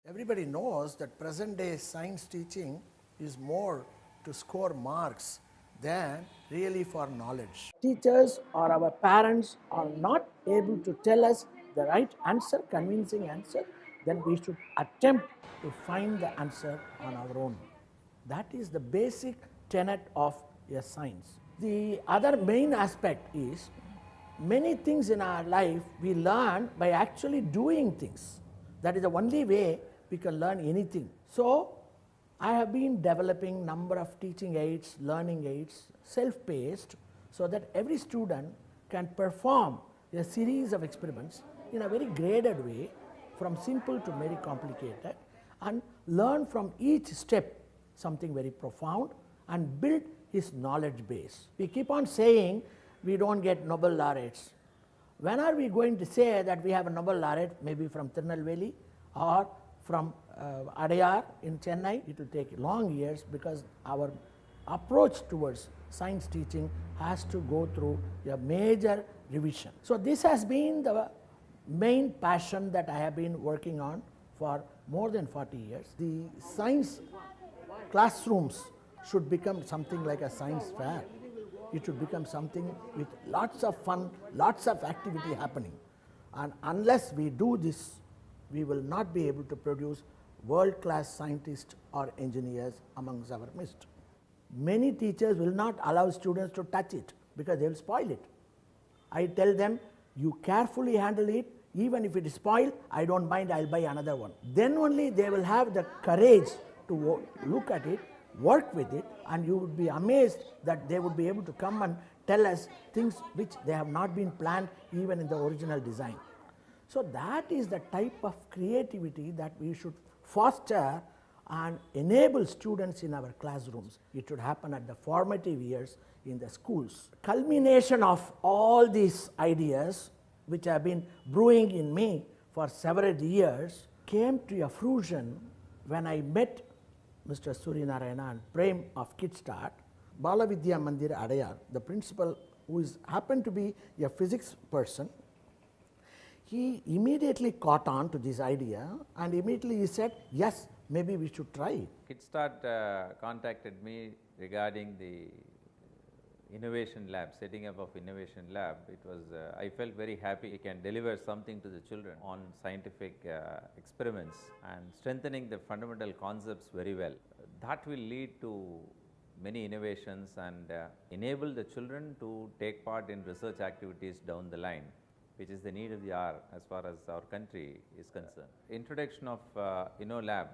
Everybody knows that present day science teaching is more to score marks than really for knowledge. Teachers or our parents are not able to tell us the right answer, convincing answer, then we should attempt to find the answer on our own. That is the basic tenet of a science. The other main aspect is many things in our life we learn by actually doing things. That is the only way we can learn anything. So I have been developing number of teaching aids, learning aids, self-paced, so that every student can perform a series of experiments in a very graded way, from simple to very complicated, and learn from each step something very profound and build his knowledge base. We keep on saying we don't get Nobel laureates. When are we going to say that we have a Nobel laureate, maybe from Tirunelveli or from Adyar in Chennai? It will take long years, because our approach towards science teaching has to go through a major revision. So this has been the main passion that I have been working on for more than 40 years. The science classrooms should become something like a science fair. It should become something with lots of fun, lots of activity happening. And unless we do this, we will not be able to produce world-class scientists or engineers amongst our midst. Many teachers will not allow students to touch it because they will spoil it. I tell them, you carefully handle it, even if it is spoiled, I don't mind, I'll buy another one. Then only they will have the courage to look at it, work with it, and you would be amazed that they would be able to come and tell us things which they have not been planned even in the original design. So that is the type of creativity that we should foster and enable students in our classrooms. It should happen at the formative years in the schools. Culmination of all these ideas, which have been brewing in me for several years, came to a fruition when I met Mr. Suryanarayana and Prem of KIDSSTART. Bala Vidya Mandir Adyar, the principal, who happened to be a physics person, he immediately caught on to this idea, and immediately he said, yes, maybe we should try it. KIDSSTART contacted me regarding the innovation lab, setting up of innovation lab. It was, I felt very happy he can deliver something to the children on scientific experiments and strengthening the fundamental concepts very well. That will lead to many innovations and enable the children to take part in research activities down the line, which is the need of the hour as far as our country is concerned. Introduction of INNO LAB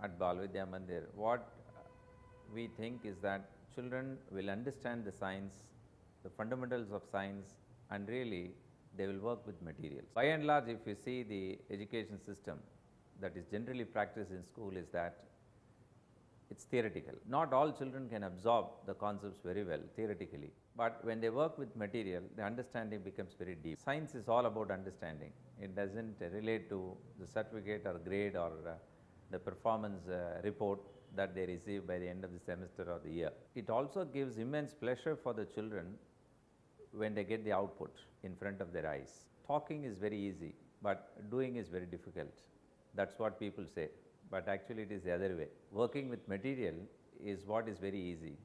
at Bala Vidya Mandir, what we think is that children will understand the science, the fundamentals of science, and really they will work with materials. By and large, if you see the education system that is generally practiced in school, is that it's theoretical. Not all children can absorb the concepts very well theoretically, but when they work with material, the understanding becomes very deep. Science is all about understanding. It doesn't relate to the certificate or grade or the performance report that they receive by the end of the semester or the year. It also gives immense pleasure for the children when they get the output in front of their eyes. Talking is very easy, but doing is very difficult. That's what people say, but actually it is the other way. Working with material is what is very easy,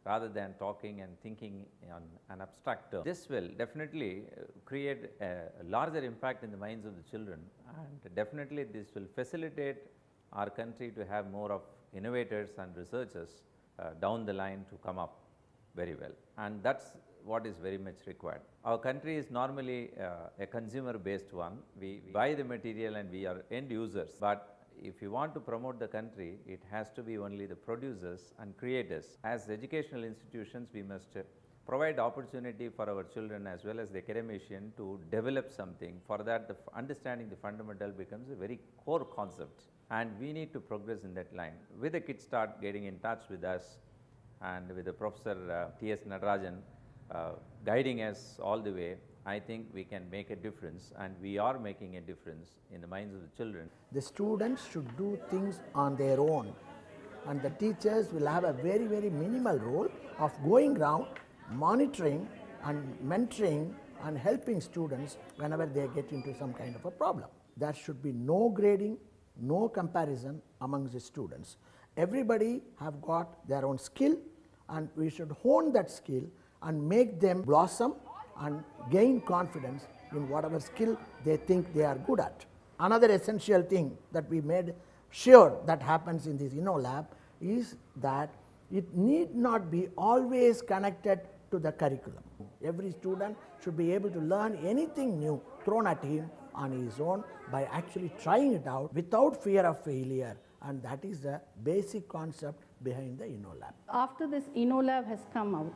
rather than talking and thinking on an abstract term. This will definitely create a larger impact in the minds of the children, and definitely this will facilitate our country to have more of innovators and researchers down the line to come up very well, and that's what is very much required. Our country is normally a consumer based one. We buy the material and we are end users, but if you want to promote the country, it has to be only the producers and creators. As educational institutions, we must provide opportunity for our children as well as the academician to develop something. For that, understanding the fundamental becomes a very core concept, and we need to progress in that line. With the KIDSSTART getting in touch with us and with the Professor T.S. Natarajan guiding us all the way, I think we can make a difference, and we are making a difference in the minds of the children. The students should do things on their own, and the teachers will have a very, very minimal role of going around, monitoring and mentoring and helping students whenever they get into some kind of a problem. There should be no grading, no comparison among the students. Everybody have got their own skill, and we should hone that skill and make them blossom and gain confidence in whatever skill they think they are good at. Another essential thing that we made sure that happens in this INNO LAB is that it need not be always connected to the curriculum. Every student should be able to learn anything new thrown at him on his own by actually trying it out without fear of failure, and that is the basic concept behind the INNO LAB. After this INNO LAB has come out,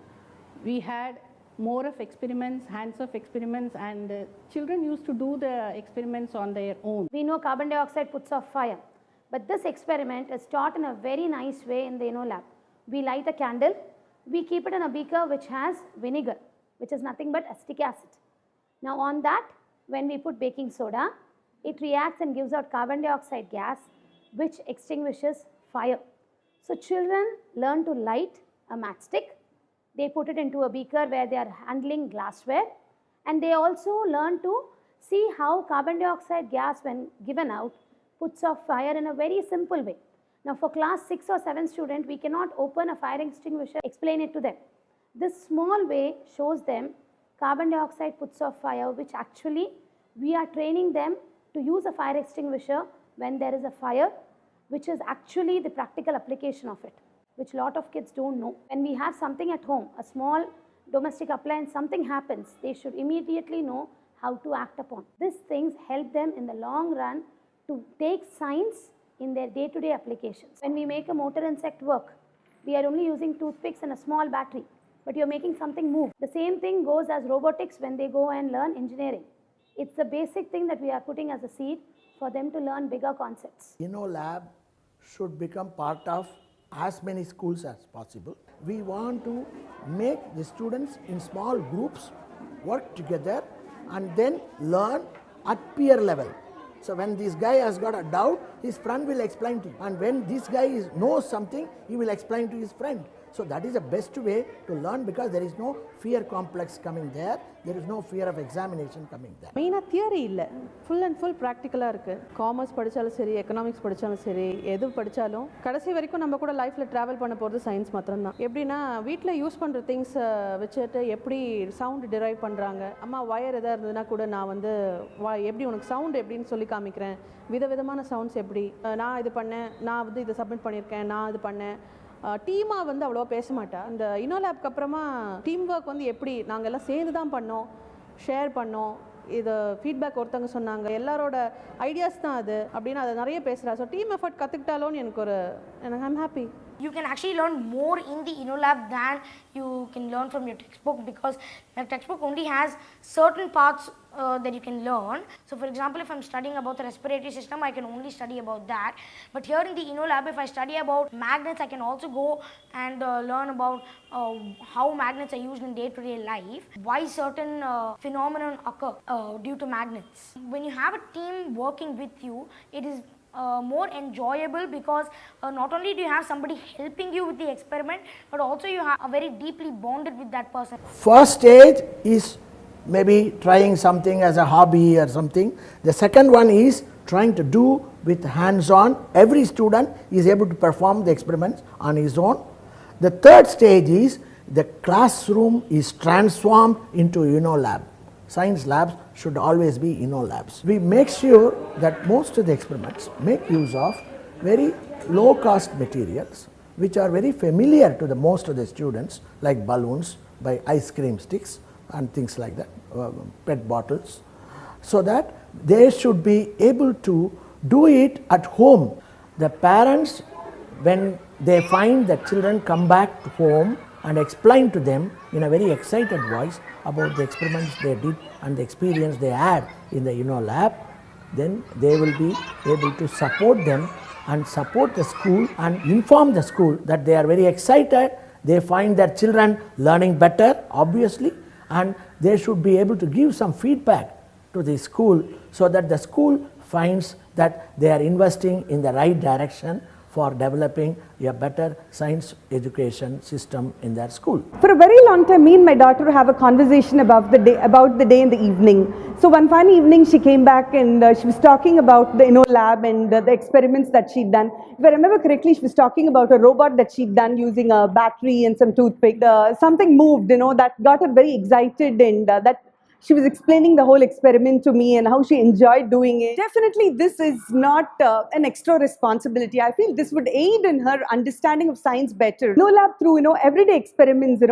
we had more of experiments, hands-off experiments, and children used to do the experiments on their own. We know carbon dioxide puts off fire, but this experiment is taught in a very nice way in the INNO LAB. We light a candle, we keep it in a beaker which has vinegar, which is nothing but acetic acid. Now on that, when we put baking soda, it reacts and gives out carbon dioxide gas, which extinguishes fire. So children learn to light a matchstick. They put it into a beaker where they are handling glassware, and they also learn to see how carbon dioxide gas, when given out, puts off fire in a very simple way. Now for class 6 or 7 student, we cannot open a fire extinguisher, explain it to them. This small way shows them carbon dioxide puts off fire, which actually we are training them to use a fire extinguisher when there is a fire, which is actually the practical application of it, which a lot of kids don't know. When we have something at home, a small domestic appliance, something happens, they should immediately know how to act upon. These things help them in the long run to take science in their day-to-day applications. When we make a motor insect work, we are only using toothpicks and a small battery, but you're making something move. The same thing goes as robotics when they go and learn engineering. It's the basic thing that we are putting as a seed for them to learn bigger concepts. INNO LAB should become part of as many schools as possible. We want to make the students in small groups work together and then learn at peer level. So when this guy has got a doubt, his friend will explain to him. And when this guy knows something, he will explain to his friend. So that is the best way to learn, because there is no fear complex coming there. There is no fear of examination coming there. மெயினாக theory இல்லை, full and full ப்ராக்டிக்கலாக இருக்குது. Commerce படித்தாலும் சரி, economics படித்தாலும் சரி, எது படித்தாலும் கடைசி வரைக்கும் நம்ம கூட லைஃப்பில் ட்ராவல் பண்ண போகிறது சயின்ஸ் மாத்திரம்தான். எப்படின்னா வீட்டில் யூஸ் பண்ணுற திங்ஸை வச்சுட்டு எப்படி சவுண்டு டிரைவ் பண்ணுறாங்க, அம்மா ஒயர் எதாவது இருந்ததுன்னா கூட நான் வந்து எப்படி உனக்கு சவுண்டு எப்படின்னு சொல்லி காமிக்கிறேன், விதவிதமான சவுண்ட்ஸ் எப்படி, நான் இது பண்ணேன், நான் வந்து இதை சப்மிட் பண்ணியிருக்கேன், நான் இது பண்ணேன். டீமாக வந்து அவ்வளோ பேச மாட்டா. இந்த INNO LABக்கு அப்புறமா டீம் ஒர்க் வந்து எப்படி நாங்கள் எல்லாம் சேர்ந்து தான் பண்ணோம், ஷேர் பண்ணோம். இது ஃபீட்பேக் ஒருத்தவங்க சொன்னாங்க, எல்லாரோட ஐடியாஸ் தான் அது அப்படின்னு அதை நிறைய பேசுகிறா. ஸோ டீம் எஃபர்ட் கற்றுக்கிட்டாலோன்னு எனக்கு I'm happy. You can actually learn more in the INNO LAB than you can learn from your textbook, because your textbook only has certain parts that you can learn. So for example, if I'm studying about the respiratory system, I can only study about that. But here in the INNO LAB, if I study about magnets, I can also go and learn about how magnets are used in day-to-day life, why certain phenomenon occur due to magnets. When you have a team working with you, it is more enjoyable, because not only do you have somebody helping you with the experiment, but also you are very deeply bonded with that person. First stage is maybe trying something as a hobby or something. The second one is trying to do with hands-on. Every student is able to perform the experiments on his own. The third stage is the classroom is transformed into INNO LAB. Science labs should always be INNO labs. We make sure that most of the experiments make use of very low cost materials which are very familiar to the most of the students, like balloons, by ice cream sticks and things like that, PET bottles, so that they should be able to do it at home. The parents, when they find that children come back to home and explain to them in a very excited voice about the experiments they did and the experience they had in the INNO LAB, then they will be able to support them and support the school and inform the school that they are very excited. They find their children learning better, obviously, and they should be able to give some feedback to the school, so that the school finds that they are investing in the right direction for developing a better science education system in their school. For a very long time, me and my daughter have a conversation about the day in the evening. So one fine evening, she came back and she was talking about the INNO lab and the experiments that she'd done. If I remember correctly, she was talking about a robot that she'd done using a battery and some toothpick. Something moved, that got her very excited, and that she was explaining the whole experiment to me and how she enjoyed doing it. Definitely, this is not an extra responsibility. I feel this would aid in her understanding of science better. INNO lab through, everyday experiments,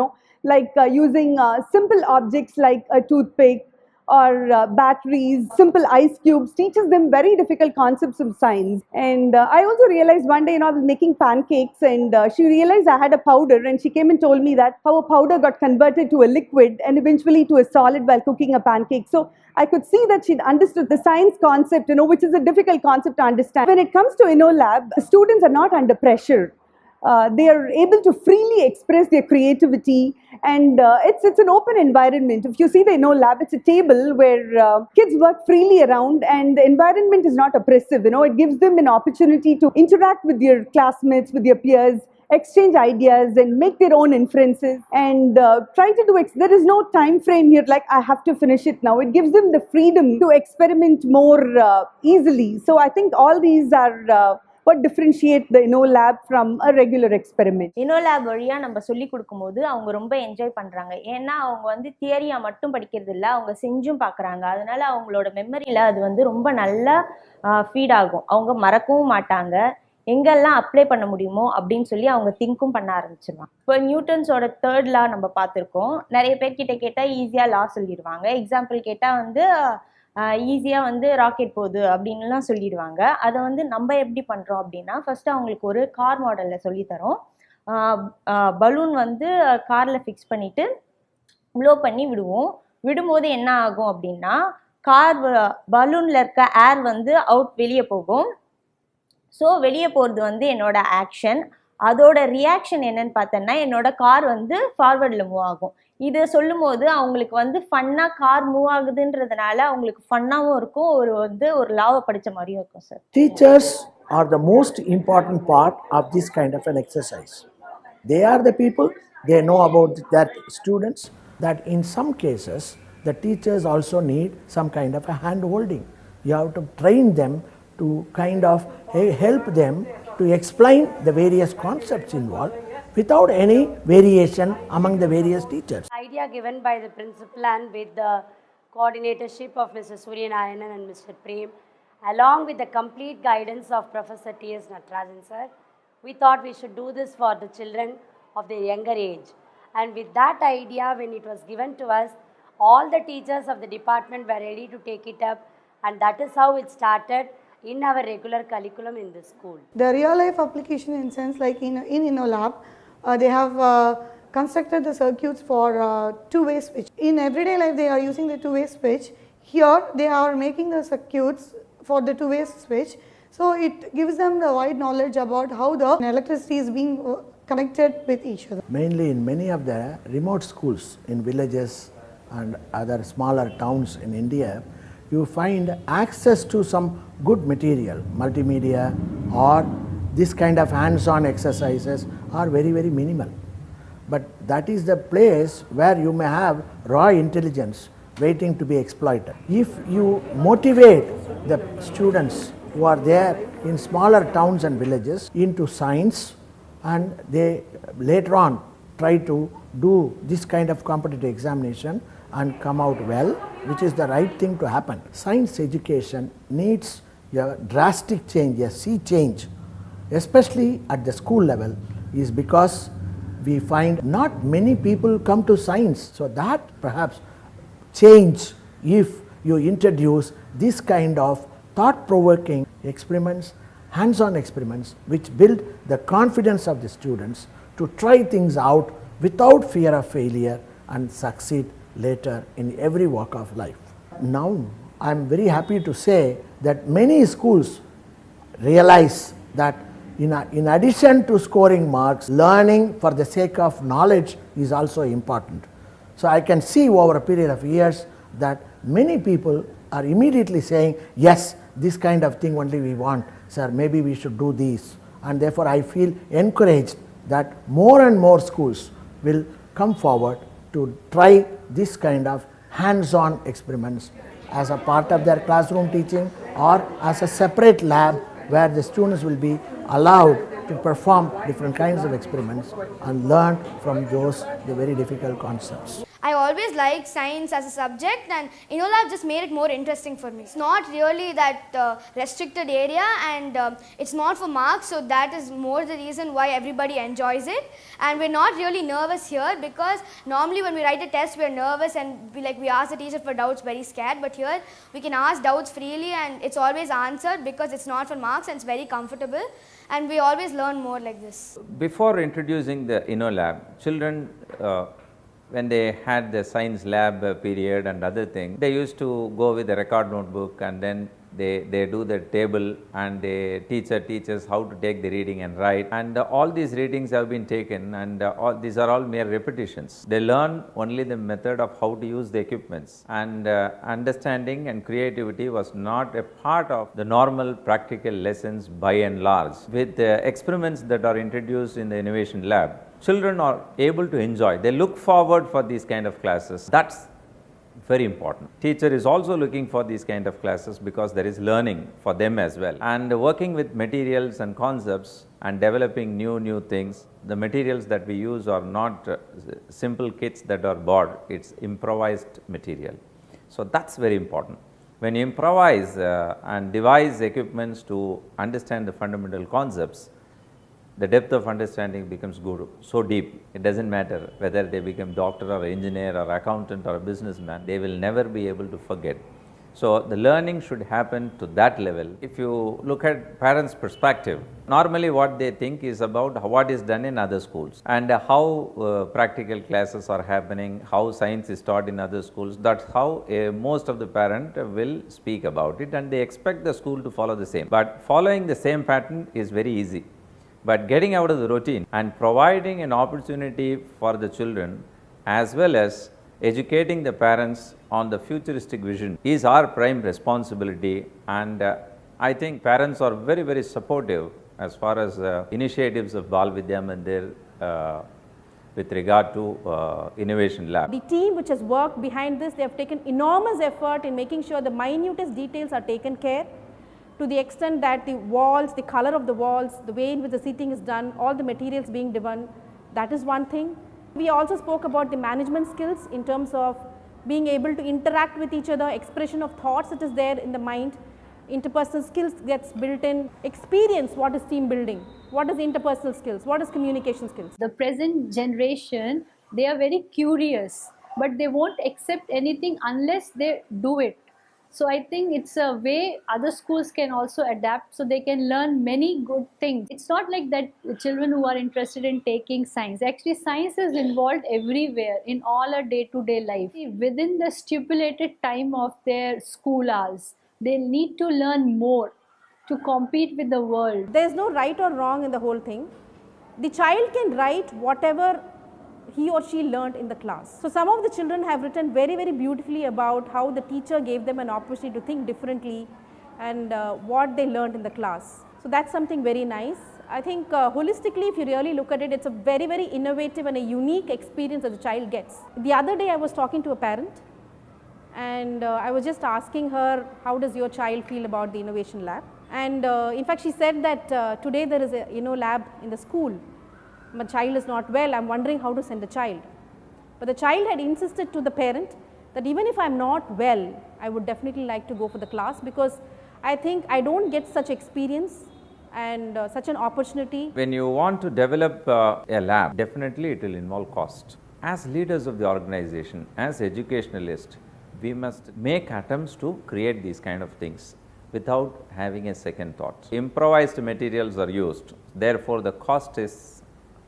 like using simple objects like a toothpick or batteries, simple ice cubes, teaches them very difficult concepts of science. And I also realized one day, I was making pancakes, and she realized I had a powder, and she came and told me that how a powder got converted to a liquid and eventually to a solid while cooking a pancake. So I could see that she'd understood the science concept, which is a difficult concept to understand. When it comes to INNO lab, students are not under pressure. They are able to freely express their creativity, and it's an open environment. If you see the INNO lab, it's a table where kids work freely around, and the environment is not oppressive. It gives them an opportunity to interact with their classmates, with their peers, exchange ideas and make their own inferences, and try to do it. There is no time frame here like I have to finish it now. It gives them the freedom to experiment more easily. So I think all these are what differentiate the INNO lab from a regular experiment. INNO lab வழியா நம்ம சொல்லி கொடுக்கும்போது அவங்க ரொம்ப enjoy பண்றாங்க. ஏன்னா அவங்க வந்து தியரியா மட்டும் படிக்கிறது இல்ல, அவங்க செஞ்சும் பார்க்கறாங்க. அதனால அவங்களோட மெமரியில அது வந்து ரொம்ப நல்லா ஃபீட் ஆகும். அவங்க மறக்கவும் மாட்டாங்க. எங்கெல்லாம் அப்ளை பண்ண முடியுமோ அப்படின்னு சொல்லி அவங்க திங்க்கும் பண்ண ஆரம்பிச்சிருவாங்க. இப்போ நியூட்டன்ஸோட தேர்ட் லா நம்ம பார்த்துருக்கோம். நிறைய பேர்கிட்ட கேட்டால் ஈஸியாக லா சொல்லிடுவாங்க. எக்ஸாம்பிள் கேட்டால் வந்து ஈஸியாக வந்து ராக்கெட் போகுது அப்படின்லாம் சொல்லிடுவாங்க. அதை வந்து நம்ம எப்படி பண்ணுறோம் அப்படின்னா, ஃபஸ்ட்டு அவங்களுக்கு ஒரு கார் மாடலில் சொல்லித்தரோம். பலூன் வந்து காரில் ஃபிக்ஸ் பண்ணிவிட்டு ப்ளோ பண்ணி விடுவோம். விடும்போது என்ன ஆகும் அப்படின்னா, கார் பலூனில் இருக்க ஏர் வந்து வெளியே போகும். ஸோ வெளியே போகிறது வந்து என்னோட ஆக்ஷன். அதோட ரியாக்ஷன் என்னன்னு பார்த்தோன்னா, என்னோட கார் வந்து ஃபார்வர்டில் மூவ் ஆகும். இது சொல்லும் போது அவங்களுக்கு வந்து ஃபன்னாக கார் மூவ் ஆகுதுன்றதுனால அவங்களுக்கு ஃபன்னாகவும் இருக்கும், ஒரு லாவை படித்த மாதிரியும் இருக்கும் sir. Teachers are the most important part of this kind of an exercise. They are the people, they know about their students, that in some cases the teachers also need some kind of a hand holding. You have to train them to kind of help them to explain the various concepts involved without any variation among the various teachers. Idea given by the principal and with the coordinatorship of Mr. Suryanarayanan and Mr. Prem, along with the complete guidance of Professor T.S. Natarajan sir, we thought we should do this for the children of their younger age. And with that idea, when it was given to us, all the teachers of the department were ready to take it up, and that is how it started in our regular curriculum in the school. The real life application in sense like in INNO lab, they have constructed the circuits for two-way switch. In everyday life they are using the two-way switch. Here they are making the circuits for the two-way switch. So it gives them the wide knowledge about how the electricity is being connected with each other. Mainly in many of the remote schools in villages and other smaller towns in India, you find access to some good material, multimedia or this kind of hands-on exercises are very, very minimal. But that is the place where you may have raw intelligence waiting to be exploited. If you motivate the students who are there in smaller towns and villages into science, and they later on try to do this kind of competitive examination and come out well, which is the right thing to happen. Science education needs a drastic change, a sea change, especially at the school level, is because we find not many people come to science. So that perhaps change if you introduce this kind of thought-provoking experiments, hands-on experiments, which build the confidence of the students to try things out without fear of failure and succeed later in every walk of life. Now I am very happy to say that many schools realize that in addition to scoring marks, learning for the sake of knowledge is also important. So I can see over a period of years that many people are immediately saying, yes, this kind of thing only we want, sir, maybe we should do this and therefore I feel encouraged that more and more schools will come forward to try this kind of hands-on experiments as a part of their classroom teaching or as a separate lab where the students will be allowed to perform different kinds of experiments and learn from those the very difficult concepts. I always liked science as a subject, and INNO LAB just made it more interesting for me. It's not really that restricted area, and it's not for marks, so that is more the reason why everybody enjoys it. And we're not really nervous here, because normally when we write a test we're nervous and we ask the teacher for doubts, very scared, but here we can ask doubts freely and it's always answered because it's not for marks and it's very comfortable, and we always learn more like this. Before introducing the INNO LAB, children when they had the science lab period and other things, they used to go with a record notebook, and then they do the table, and the teacher teaches how to take the reading and write, and all these readings have been taken, and these are all mere repetitions. They learn only the method of how to use the equipments, and understanding and creativity was not a part of the normal practical lessons by and large. With the experiments that are introduced in the innovation lab, children are able to enjoy. They look forward for these kind of classes. That's very important. Teacher is also looking for these kind of classes because there is learning for them as well. And working with materials and concepts and developing new things, the materials that we use are not simple kits that are bought, it's improvised material. So that's very important. When you improvise and devise equipments to understand the fundamental concepts, the depth of understanding becomes good, so deep. It doesn't matter whether they become doctor or engineer or accountant or a businessman, they will never be able to forget. So the learning should happen to that level. If you look at parents' perspective, normally what they think is about what is done in other schools and how practical classes are happening, how science is taught in other schools. That's how most of the parent will speak about it, and they expect the school to follow the same. But following the same pattern is very easy. But getting out of the routine and providing an opportunity for the children as well as educating the parents on the futuristic vision is our prime responsibility, and I think parents are very supportive as far as initiatives of Bala Vidya Mandir with regard to Innovation Lab. The team which has worked behind this, they have taken enormous effort in making sure the minutest details are taken care, to the extent that the walls, the color of the walls, the way in which the seating is done, all the materials being given, that is one thing. We also spoke about the management skills in terms of being able to interact with each other, expression of thoughts that is there in the mind, interpersonal skills gets built in, experience what is team building, what is interpersonal skills, what is communication skills. The present generation, they are very curious, but they won't accept anything unless they do it. So I think it's a way other schools can also adapt, so they can learn many good things. It's not like that children who are interested in taking science. Actually, science is involved everywhere in all our day-to-day life. Within the stipulated time of their school hours, they need to learn more to compete with the world. There is no right or wrong in the whole thing. The child can write whatever he or she learned in the class. So some of the children have written very beautifully about how the teacher gave them an opportunity to think differently and what they learned in the class. So that's something very nice. I think holistically, if you really look at it, it's a very innovative and a unique experience that the child gets. The other day I was talking to a parent, and I was just asking her, how does your child feel about the innovation lab? And in fact she said that today there is a INNO lab in the school. My child is not well, I'm wondering how to send the child. But the child had insisted to the parent that even if I'm not well, I would definitely like to go for the class, because I think I don't get such experience and such an opportunity. When you want to develop a lab, definitely it will involve cost. As leaders of the organization, as educationalists, we must make attempts to create these kind of things without having a second thought. Improvised materials are used, therefore the cost is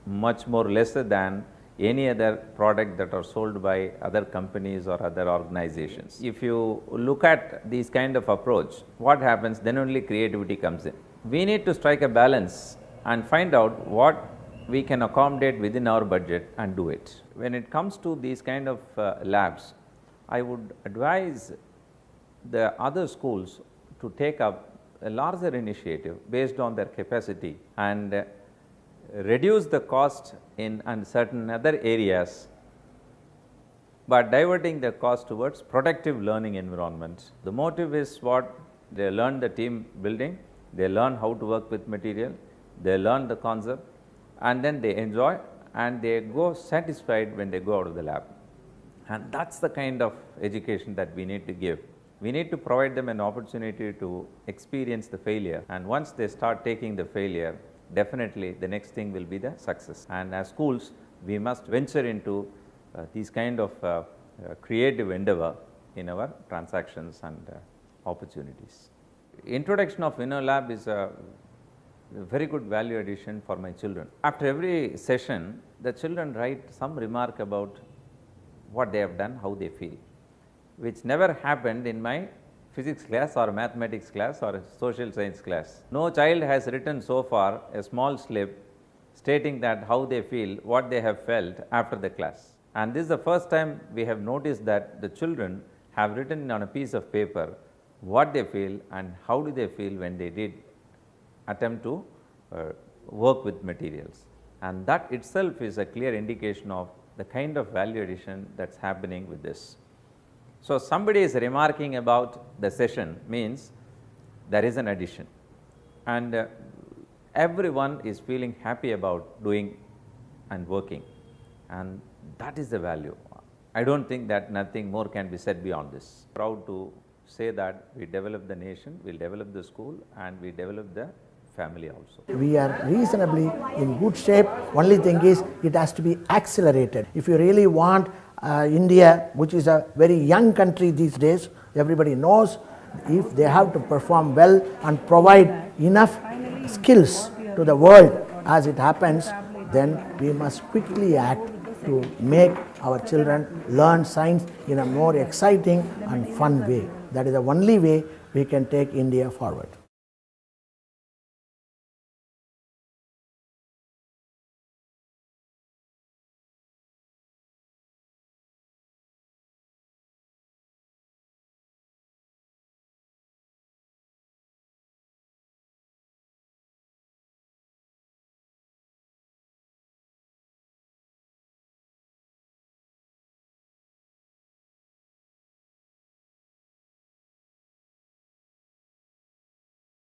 much more lesser than any other product that are sold by other companies or other organizations. If you look at this kind of approach, what happens? Then only creativity comes in. We need to strike a balance and find out what we can accommodate within our budget and do it. When it comes to these kind of labs, I would advise the other schools to take up a larger initiative based on their capacity and reduce the cost in certain other areas, but diverting the cost towards productive learning environments. The motive is what? They learn the team building, they learn how to work with material, they learn the concept, and then they enjoy and they go satisfied when they go out of the lab. And that's the kind of education that we need to give. We need to provide them an opportunity to experience the failure, and once they start taking the failure, definitely the next thing will be the success. And as schools, we must venture into these kind of creative endeavor in our transactions and opportunities. Introduction of INNO LAB is a very good value addition for my children. After every session, the children write some remark about what they have done, how they feel, which never happened in my physics class or mathematics class or social science class. No child has written so far a small slip stating that how they feel, what they have felt after the class. And this is the first time we have noticed that the children have written on a piece of paper what they feel and how do they feel when they did attempt to work with materials. And that itself is a clear indication of the kind of value addition that's happening with this. So somebody is remarking about the session means there is an addition, and everyone is feeling happy about doing and working, and that is the value. I don't think that nothing more can be said beyond this. Proud to say that we develop the nation, we develop the school, and we develop the family also. We are reasonably in good shape. Only thing is it has to be accelerated. If you really want India, which is a very young country these days, everybody knows, if they have to perform well and provide enough skills to the world as it happens, then we must quickly act to make our children learn science in a more exciting and fun way. That is the only way we can take India forward.